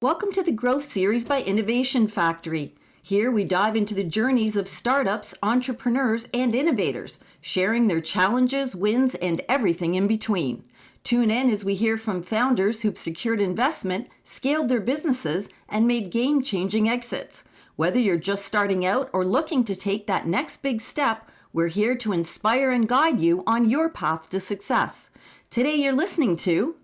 Welcome to the Growth Series by Innovation Factory. Here we dive into the journeys of startups, entrepreneurs, and innovators, sharing their challenges, wins, and everything in between. Tune in as we hear from founders who've secured investment, scaled their businesses, and made game-changing exits. Whether you're just starting out or looking to take that next big step, we're here to inspire and guide you on your path to success. Today you're listening to...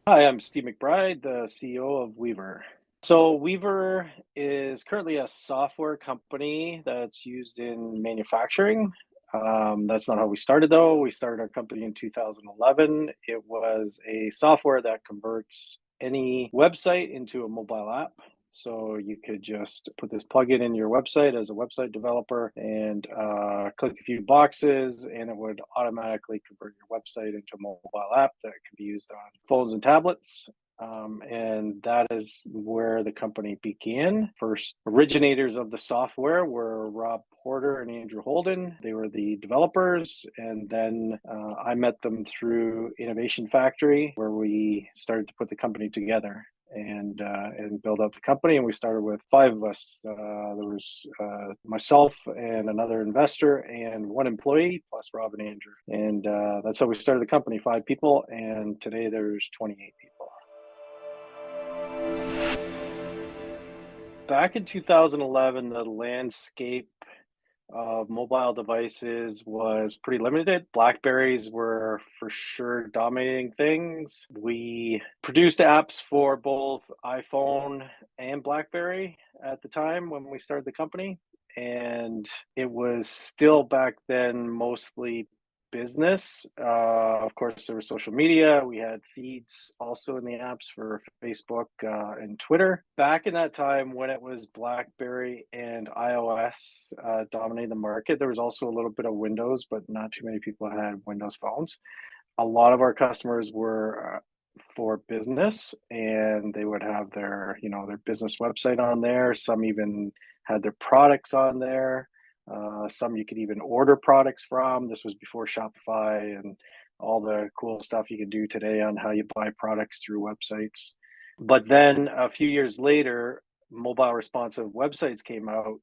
Hi, I'm Steve McBride, the CEO of Weever. So Weever is currently a software company that's used in manufacturing. That's not how we started, though. We started our company in 2011. It was a software that converts any website into a mobile app. So you could just put this plugin in your website as a website developer and click a few boxes, and it would automatically convert your website into a mobile app that can be used on phones and tablets. And that is where the company began. First originators of the software were Rob Porter and Andrew Holden. They were the developers, and then I met them through Innovation Factory, where we started to put the company together and build out the company. And we started with 5 of us. There was myself and another investor and 1 employee plus Rob and Andrew. And that's how we started the company, 5 people. And today there's 28 people. Back in 2011, the landscape of mobile devices was pretty limited. Blackberries were for sure dominating things. We produced apps for both iPhone and Blackberry at the time when we started the company. And it was still back then mostly business. Of course, there was social media. We had feeds also in the apps for Facebook and Twitter. Back in that time when it was BlackBerry and iOS dominating the market, there was also a little bit of Windows, but not too many people had Windows phones. A lot of our customers were for business, and they would have their business website on there. Some even had their products on there. Some you could even order products from. This was before Shopify and all the cool stuff you can do today on how you buy products through websites. But then a few years later, mobile responsive websites came out,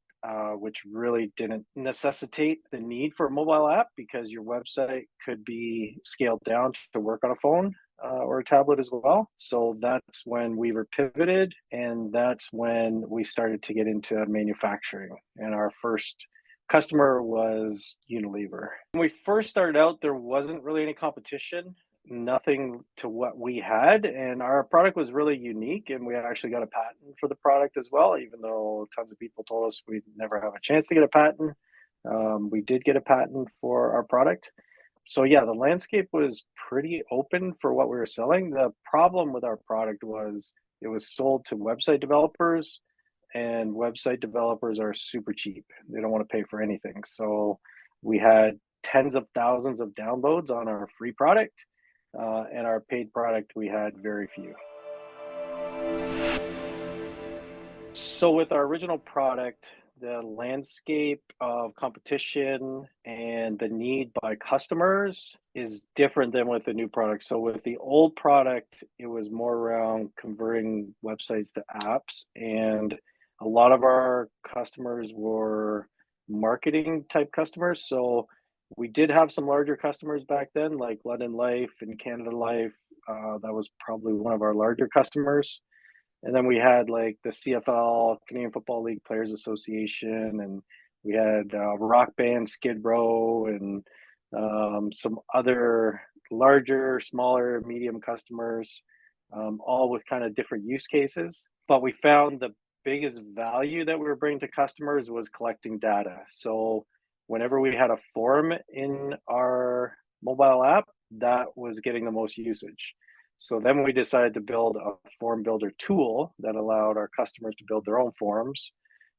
which really didn't necessitate the need for a mobile app because your website could be scaled down to work on a phone or a tablet as well. So that's when Weever pivoted, and that's when we started to get into manufacturing. And our first customer was Unilever. When we first started out, there wasn't really any competition, nothing to what we had, and our product was really unique, and we actually got a patent for the product as well, even though tons of people told us we'd never have a chance to get a patent. We did get a patent for our product. So yeah, the landscape was pretty open for what we were selling. The problem with our product was it was sold to website developers, and website developers are super cheap. They don't want to pay for anything. So we had tens of thousands of downloads on our free product, and our paid product, we had very few. So with our original product, the landscape of competition and the need by customers is different than with the new product. So with the old product, it was more around converting websites to apps, and a lot of our customers were marketing type customers. So we did have some larger customers back then, like London Life and Canada Life. That was probably one of our larger customers. And then we had like the CFL, Canadian Football League Players Association, and we had rock band Skid Row, and some other larger, smaller, medium customers, all with kind of different use cases. But we found the biggest value that we were bringing to customers was collecting data. So whenever we had a form in our mobile app, that was getting the most usage. So then we decided to build a form builder tool that allowed our customers to build their own forms.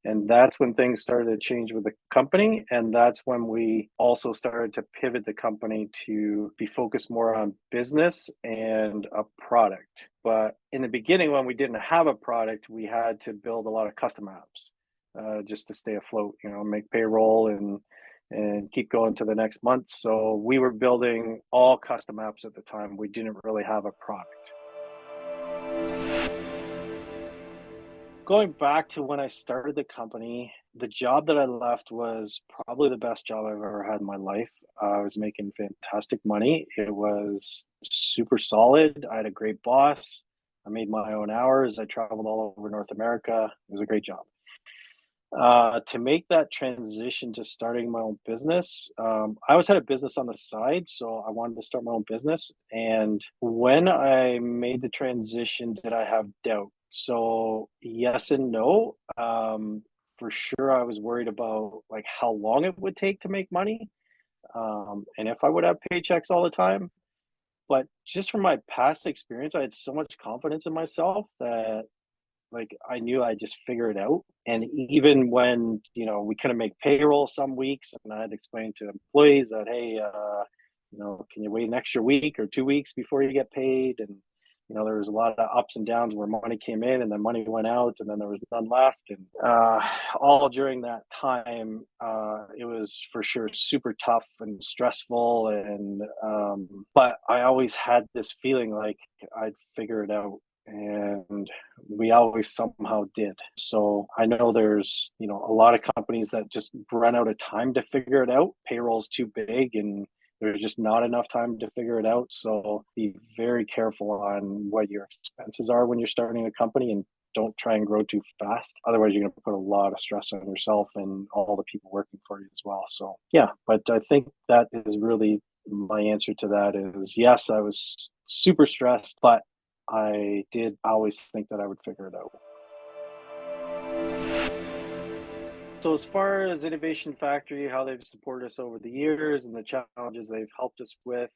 And that's when things started to change with the company. And that's when we also started to pivot the company to be focused more on business and a product. But in the beginning, when we didn't have a product, we had to build a lot of custom apps just to stay afloat, make payroll and keep going to the next month. So we were building all custom apps at the time. We didn't really have a product. Going back to when I started the company, the job that I left was probably the best job I've ever had in my life. I was making fantastic money. It was super solid. I had a great boss. I made my own hours. I traveled all over North America. It was a great job. To make that transition to starting my own business, I always had a business on the side, so I wanted to start my own business. And when I made the transition, did I have doubt? So yes and no. For sure, I was worried about like how long it would take to make money, and if I would have paychecks all the time. But just from my past experience, I had so much confidence in myself that like, I knew I'd just figure it out, and even when, we couldn't make payroll some weeks, and I had to explain to employees that, "Hey, can you wait an extra week or 2 weeks before you get paid?" And, there was a lot of ups and downs where money came in and then money went out, and then there was none left, and, all during that time, it was for sure super tough and stressful, and, but I always had this feeling like I'd figure it out, and we always somehow did. So I know there's, a lot of companies that just run out of time to figure it out. Payroll's too big and there's just not enough time to figure it out. So be very careful on what your expenses are when you're starting a company and don't try and grow too fast. Otherwise, you're going to put a lot of stress on yourself and all the people working for you as well. So, yeah, but I think that is really my answer to that is yes, I was super stressed, but I did always think that I would figure it out. So as far as Innovation Factory, how they've supported us over the years and the challenges they've helped us with,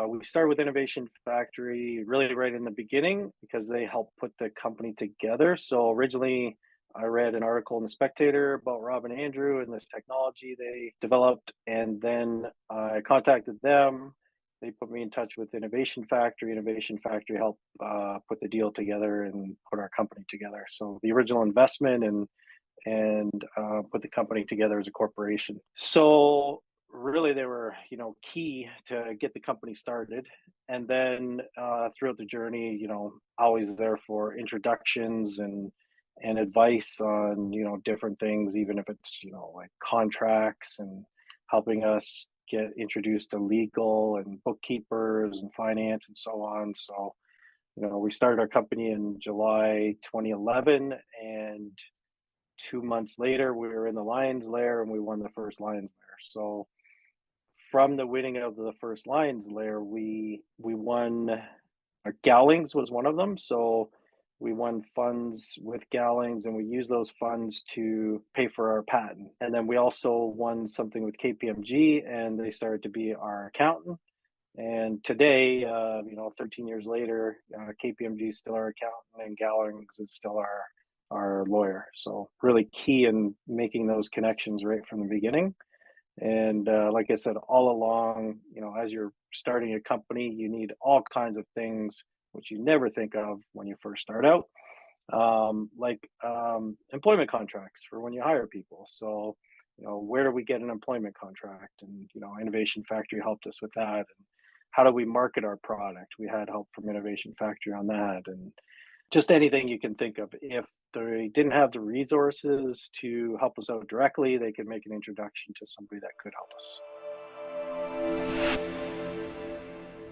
we started with Innovation Factory really right in the beginning because they helped put the company together. So originally, I read an article in the Spectator about Rob and Andrew and this technology they developed, and then I contacted them. They put me in touch with Innovation Factory. Innovation Factory helped put the deal together and put our company together. So the original investment and put the company together as a corporation. So really, they were key to get the company started, and then throughout the journey, always there for introductions and advice on different things, even if it's like contracts and helping us get introduced to legal and bookkeepers and finance and so on. So we started our company in July 2011, and 2 months later, we were in the Lions Lair and we won the first Lions Lair. So from the winning of the first Lions Lair, we won. Gowlings was one of them. So we won funds with Gowlings, and we used those funds to pay for our patent. And then we also won something with KPMG, and they started to be our accountant. And today, 13 years later, KPMG is still our accountant, and Gowlings is still our lawyer. So really key in making those connections right from the beginning. And like I said, all along, as you're starting a company, you need all kinds of things which you never think of when you first start out, like employment contracts for when you hire people. So, where do we get an employment contract? And Innovation Factory helped us with that. And how do we market our product? We had help from Innovation Factory on that, and just anything you can think of. If they didn't have the resources to help us out directly, they could make an introduction to somebody that could help us.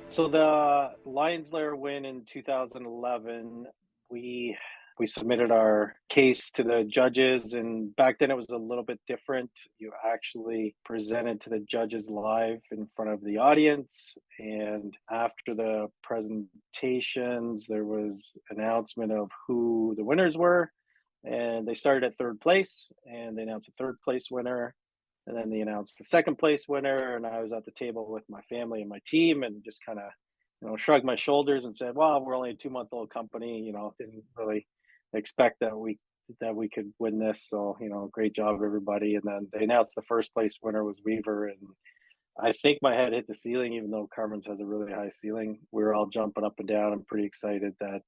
So the Lions Lair win in 2011, we we submitted our case to the judges, and back then it was a little bit different. You actually presented to the judges live in front of the audience, and after the presentations, there was announcement of who the winners were, and they started at third place, and they announced the third place winner, and then they announced the second place winner, and I was at the table with my family and my team and just kind of, shrugged my shoulders and said, well, we're only a 2-month-old company, didn't really expect that we could win this. So, great job, everybody. And then they announced the first place winner was Weever. And I think my head hit the ceiling, even though Carmen's has a really high ceiling. We were all jumping up and down. I'm pretty excited that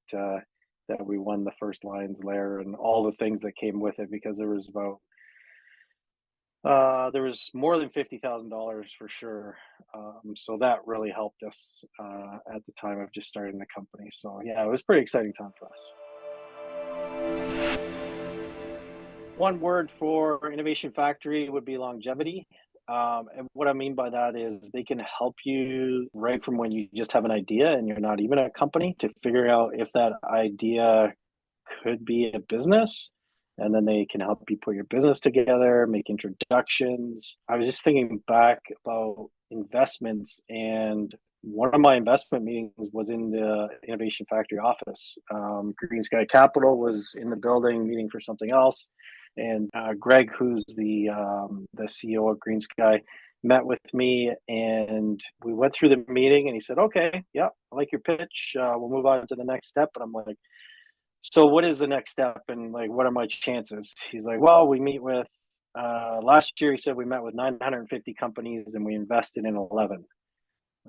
we won the first Lions Lair and all the things that came with it, because there was more than $50,000 for sure. So that really helped us at the time of just starting the company. So yeah, it was a pretty exciting time for us. One word for Innovation Factory would be longevity. And what I mean by that is they can help you right from when you just have an idea and you're not even a company to figure out if that idea could be a business. And then they can help you put your business together, make introductions. I was just thinking back about investments, and one of my investment meetings was in the Innovation Factory office. Green Sky Capital was in the building meeting for something else, and Greg, who's the CEO of Green Sky, met with me, and we went through the meeting. And he said, "Okay, yeah, I like your pitch. We'll move on to the next step." And I'm like, "So what is the next step? And like, what are my chances?" He's like, "Well, we meet with." Last year, he said we met with 950 companies and we invested in 11.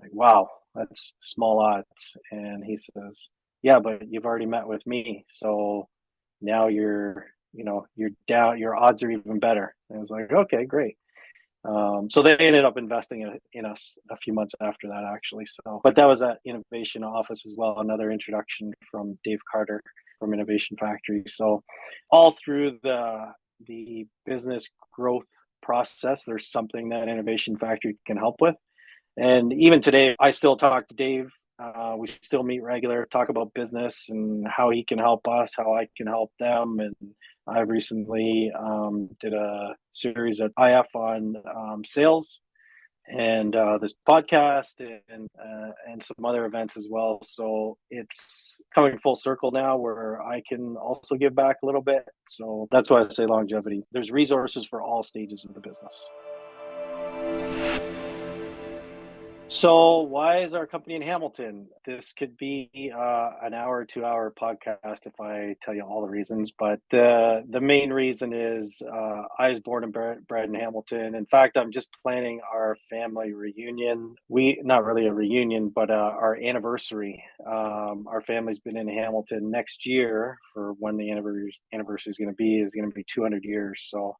Like, wow, that's small odds. And he says, "Yeah, but you've already met with me, so now you're down. Your odds are even better." And I was like, "Okay, great." So they ended up investing in us a few months after that, actually. So, but that was at Innovation Office as well. Another introduction from Dave Carter from Innovation Factory. So, all through the business growth process, there's something that Innovation Factory can help with. And even today, I still talk to Dave. We still meet regular, talk about business and how he can help us, how I can help them. And I recently did a series at IF on sales and this podcast and some other events as well. So it's coming full circle now where I can also give back a little bit. So that's why I say longevity. There's resources for all stages of the business. So, why is our company in Hamilton? This could be an hour, 2 hour podcast if I tell you all the reasons. But the main reason is I was born and bred in Hamilton. In fact, I'm just planning our family reunion. We not really a reunion, but our anniversary. Our family's been in Hamilton next year for when the anniversary is going to be 200 years. So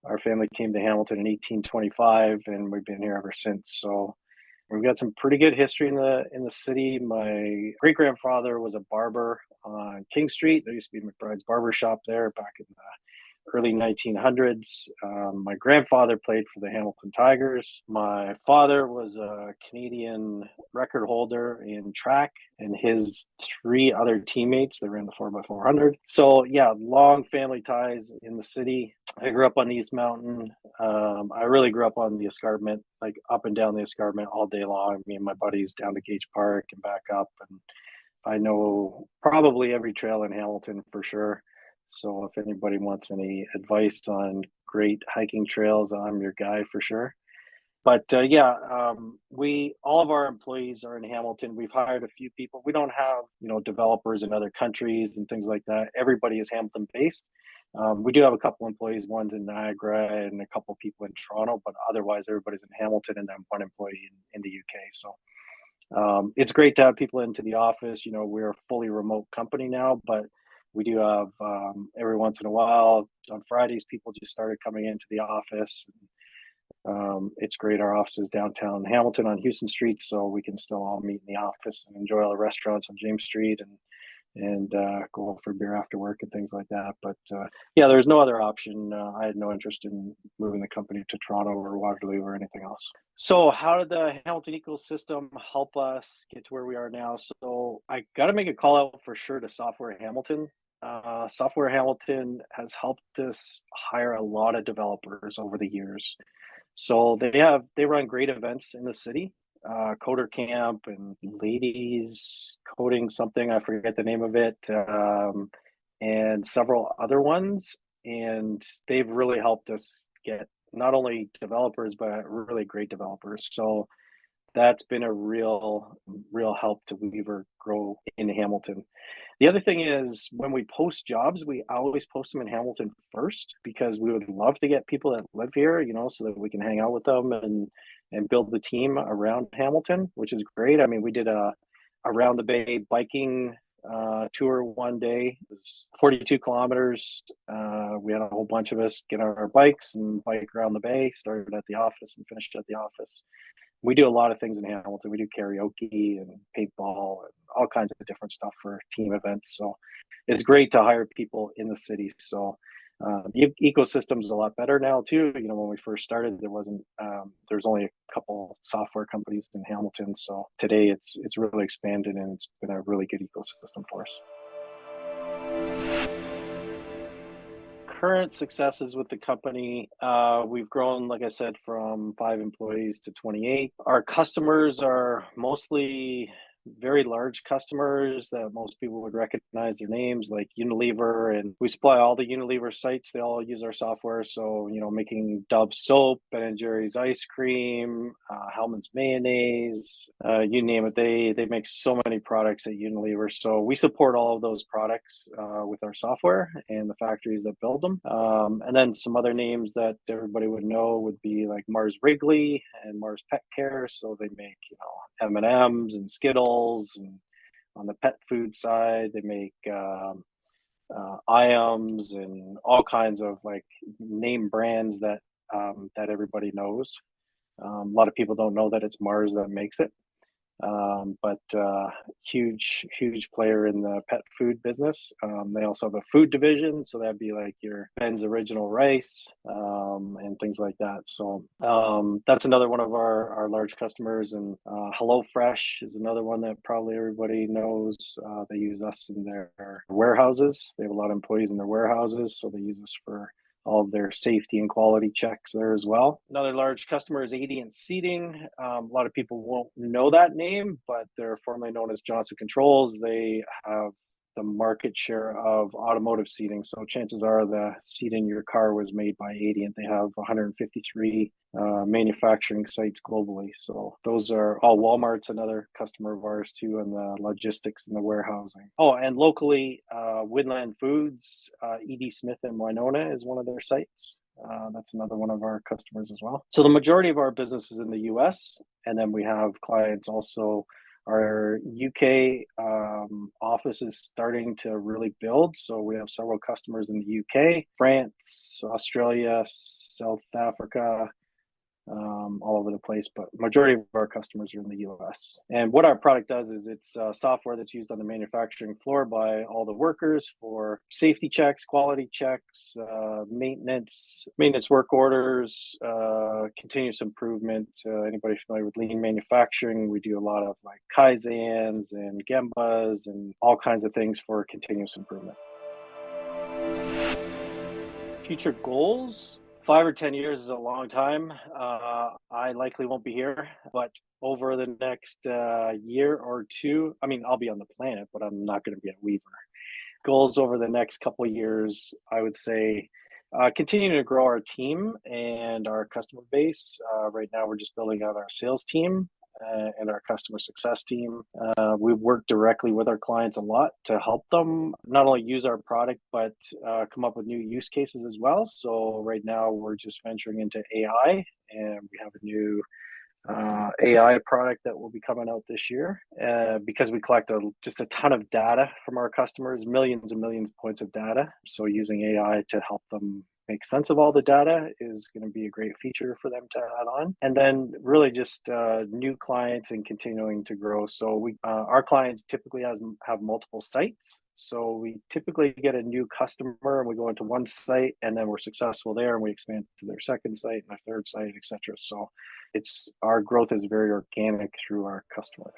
our family came to Hamilton in 1825, and we've been here ever since. So we've got some pretty good history in the city. My great grandfather was a barber on King Street. There used to be McBride's barber shop there back in the early 1900s. My grandfather played for the Hamilton Tigers. My father was a Canadian record holder in track, and his three other teammates, they ran the 4x400. So, yeah, long family ties in the city. I grew up on East Mountain. I really grew up on the escarpment, like up and down the escarpment all day long. Me and my buddies down to Gage Park and back up. And I know probably every trail in Hamilton for sure. So if anybody wants any advice on great hiking trails, I'm your guy for sure. But yeah, we all of our employees are in Hamilton. We've hired a few people. We don't have developers in other countries and things like that. Everybody is Hamilton based. We do have a couple employees. One's in Niagara and a couple people in Toronto, but otherwise everybody's in Hamilton and then one employee in the UK. So it's great to have people into the office. We're a fully remote company now, but we do have every once in a while on Fridays, people just started coming into the office. It's great. Our office is downtown Hamilton on Houston Street, so we can still all meet in the office and enjoy all the restaurants on James Street and go for beer after work and things like that. But yeah, there's no other option. I had no interest in moving the company to Toronto or Waterloo or anything else. So, how did the Hamilton ecosystem help us get to where we are now? So, I got to make a call out for sure to Software Hamilton. Software Hamilton has helped us hire a lot of developers over the years. So they run great events in the city, Coder Camp and Ladies Coding something, I forget the name of it, and several other ones. And they've really helped us get not only developers but really great developers. So that's been a real help to Weever grow in Hamilton. The other thing is when we post jobs, we always post them in Hamilton first because we would love to get people that live here, so that we can hang out with them and build the team around Hamilton, which is great. I mean, we did a around the bay biking tour one day. It was 42 kilometers. We had a whole bunch of us get on our bikes and bike around the bay, started at the office and finished at the office. We do a lot of things in Hamilton. We do karaoke and paintball and all kinds of different stuff for team events. So it's great to hire people in the city. So The ecosystem's a lot better now too. When we first started, there's only a couple software companies in Hamilton. So today it's really expanded and it's been a really good ecosystem for us. Current successes with the company, we've grown, like I said, from 5 employees to 28. Our customers are mostly very large customers that most people would recognize their names, like Unilever, and we supply all the Unilever sites. They all use our software. So, making Dove soap, Ben& Jerry's ice cream, Hellmann's mayonnaise, you name it. They make so many products at Unilever. So we support all of those products with our software and the factories that build them. And then some other names that everybody would know would be like Mars Wrigley and Mars Pet Care. So they make, M&Ms and Skittles, and on the pet food side, they make Iams and all kinds of like name brands that everybody knows. A lot of people don't know that it's Mars that makes it, but huge player in the pet food business. They also have a food division, so that'd be like your Ben's Original Rice, and things like that. So that's another one of our large customers. And HelloFresh is another one that probably everybody knows. They use us in their warehouses. They have a lot of employees in their warehouses, so they use us for all of their safety and quality checks there as well. Another large customer is Adient Seating. A lot of people won't know that name, but they're formerly known as Johnson Controls. They have the market share of automotive seating. So chances are the seat in your car was made by Adient. They have 153 manufacturing sites globally. So those are all. Walmart's another customer of ours too, and the logistics and the warehousing. Oh, and locally, Woodland Foods, E.D. Smith in Winona is one of their sites. That's another one of our customers as well. So the majority of our business is in the US, and then we have clients also. Our UK office is starting to really build. So we have several customers in the UK, France, Australia, South Africa, all over the place, but majority of our customers are in the US. And what our product does is it's software that's used on the manufacturing floor by all the workers for safety checks, quality checks, maintenance work orders, continuous improvement. Anybody familiar with lean manufacturing? We do a lot of like Kaizens and Gembas and all kinds of things for continuous improvement. Future goals. 5 or 10 years is a long time. I likely won't be here, but over the next year or two, I mean, I'll be on the planet, but I'm not going to be at Weever. Goals over the next couple of years, I would say, continuing to grow our team and our customer base. Right now, we're just building out our sales team and our customer success team. We work directly with our clients a lot to help them not only use our product, but come up with new use cases as well. So right now we're just venturing into AI, and we have a new AI product that will be coming out this year because we collect just a ton of data from our customers, millions and millions of points of data. So using AI to help them make sense of all the data is going to be a great feature for them to add on. And then really just new clients and continuing to grow. So our clients typically have multiple sites. So we typically get a new customer and we go into one site, and then we're successful there and we expand to their second site and their third site, etc. So our growth is very organic through our customers.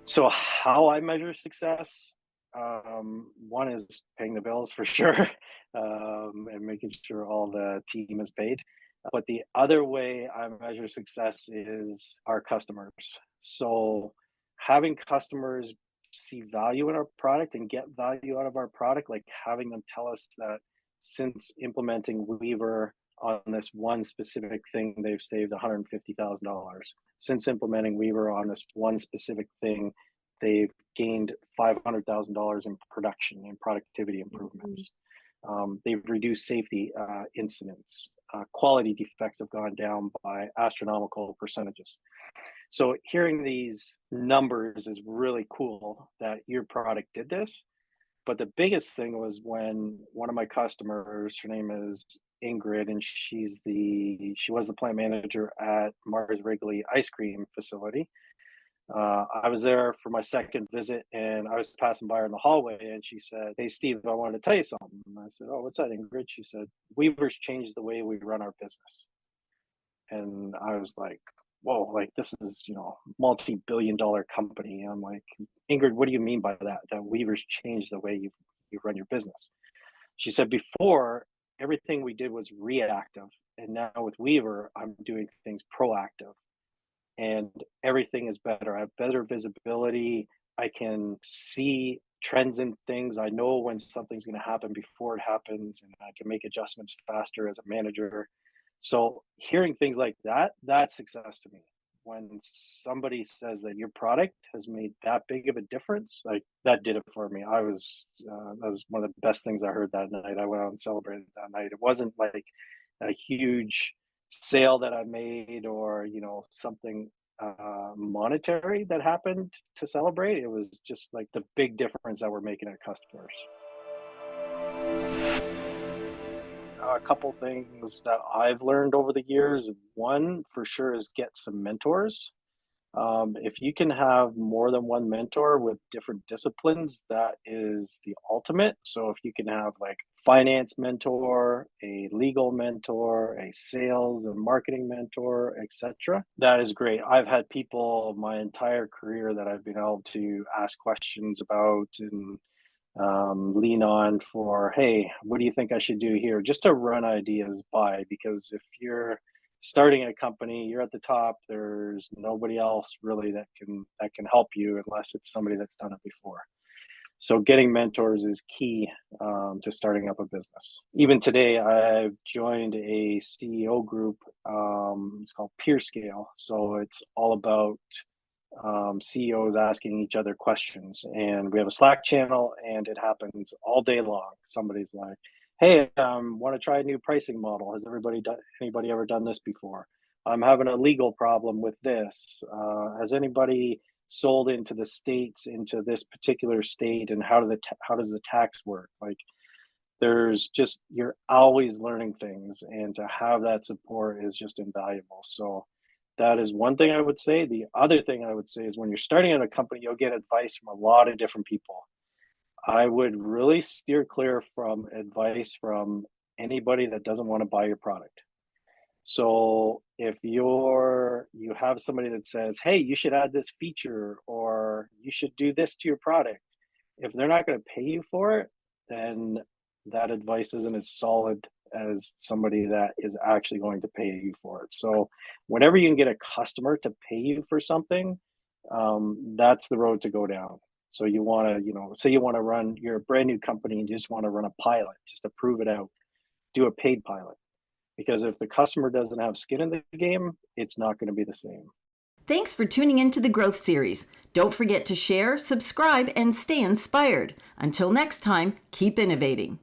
So how I measure success, one is paying the bills for sure, and making sure all the team is paid. But the other way I measure success is our customers. So having customers see value in our product and get value out of our product, like having them tell us that since implementing Weever on this one specific thing, they've saved $150,000. Since implementing Weever on this one specific thing, they've gained $500,000 in production and productivity improvements. They've reduced safety incidents. Quality defects have gone down by astronomical percentages. So hearing these numbers is really cool that your product did this. But the biggest thing was when one of my customers, her name is Ingrid, and she was the plant manager at Mars Wrigley ice cream facility. I was there for my second visit, and I was passing by her in the hallway, and she said, "Hey, Steve, I wanted to tell you something." And I said, "Oh, what's that, Ingrid?" She said, "Weaver's changed the way we run our business." And I was like, "Whoa, like this is, multi-billion dollar company." I'm like, "Ingrid, what do you mean by that? That Weaver's changed the way you run your business?" She said, "Before, everything we did was reactive, and now with Weaver, I'm doing things proactive, and everything is better. I have better visibility. I can see trends in things. I know when something's going to happen before it happens, and I can make adjustments faster as a manager." So hearing things like that, that's success to me. When somebody says that your product has made that big of a difference, like that did it for me. That was one of the best things I heard that night. I went out and celebrated that night. It wasn't like a huge sale that I made, or something monetary that happened to celebrate. It was just like the big difference that we're making at customers. A couple things that I've learned over the years. One for sure is get some mentors. If you can have more than one mentor with different disciplines, that is the ultimate. So if you can have like finance mentor, a legal mentor, a sales and marketing mentor, etc., that is great. I've had people my entire career that I've been able to ask questions about and lean on for, "Hey, what do you think I should do here?" Just to run ideas by, because if you're starting a company, you're at the top. There's nobody else really that can help you unless it's somebody that's done it before. So getting mentors is key to starting up a business. Even today, I've joined a CEO group. It's called Peer Scale. So it's all about CEOs asking each other questions. And we have a Slack channel, and it happens all day long. Somebody's like, "Hey, want to try a new pricing model? Has anybody ever done this before? I'm having a legal problem with this. Has anybody sold into the states, into this particular state, and how does the tax work?" Like, you're always learning things, and to have that support is just invaluable. So that is one thing I would say. The other thing I would say is when you're starting out a company, you'll get advice from a lot of different people. I would really steer clear from advice from anybody that doesn't want to buy your product. So if you have somebody that says, "Hey, you should add this feature," or "You should do this to your product," if they're not going to pay you for it, then that advice isn't as solid as somebody that is actually going to pay you for it. So whenever you can get a customer to pay you for something, that's the road to go down. So you want to, say you're a brand new company and you just want to run a pilot just to prove it out, do a paid pilot. Because if the customer doesn't have skin in the game, it's not going to be the same. Thanks for tuning into the Growth Series. Don't forget to share, subscribe, and stay inspired. Until next time, keep innovating.